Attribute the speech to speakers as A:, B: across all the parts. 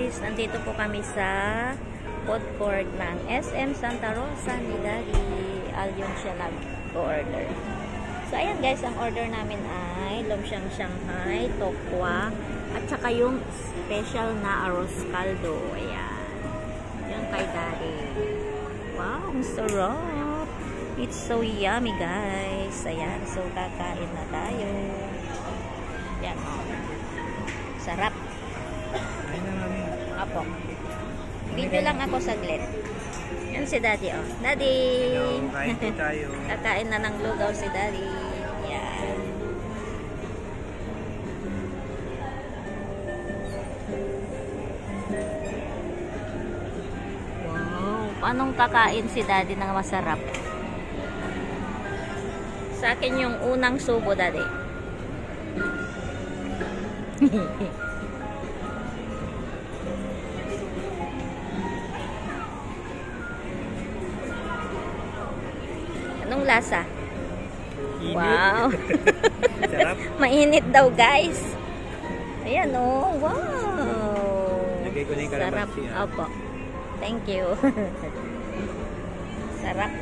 A: guys, nandito po kami sa food court ng SM Santa Rosa ni Daddy. Alyon siya nag-order. So ayan guys, ang order namin ay lumpiang Shanghai, tokwa, at saka yung special na arroz caldo. Ayan. Yung kay Daddy. Wow, ang sarap. It's so yummy guys. Ayan, so kakain na tayo. Ayan, oh. Sarap. Apo. Video lang ako saglit. Yan si Daddy, oh. Daddy!
B: Hello, kain po tayo.
A: Kakain na ng lugaw si Daddy. Yan. Wow! Paanong kakain si Daddy ng masarap? Sa akin yung unang subo, Daddy. Anong lasa?
B: Init.
A: Wow!
B: Sarap.
A: Mainit daw guys. Ayan oh. Wow!
B: Lagay ko na yung
A: Sarap.
B: kalamansi.
A: Opo. Thank you. Sarap.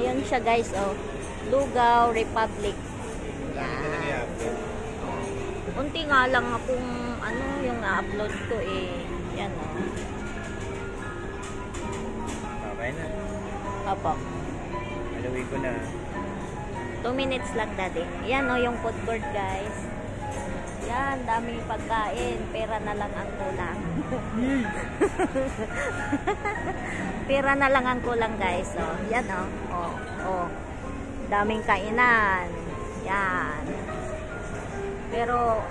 A: Ayan siya guys oh. Lugaw Republic. Yan. Unti nga lang akong ano yung na-upload ko eh. Yan o.
B: Okay na.
A: Opo.
B: Alawin ko na.
A: 2 minutes lang Daddy. Yan o yung food court guys. Yan, daming pagkain. Pera na lang ang kulang. Pera na lang ang kulang guys. O, yan o. O. Daming kainan. Yan. Pero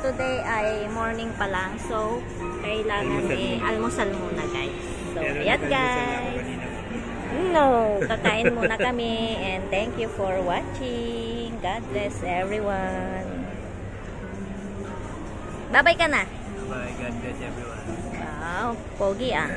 A: today ay morning pa lang. So, kailangan almusal muna guys. So, ayan guys. No, kakain muna kami. And thank you for watching. God bless everyone. Bye-bye ka na.
B: Bye, God bless everyone.
A: Wow, pogi ah.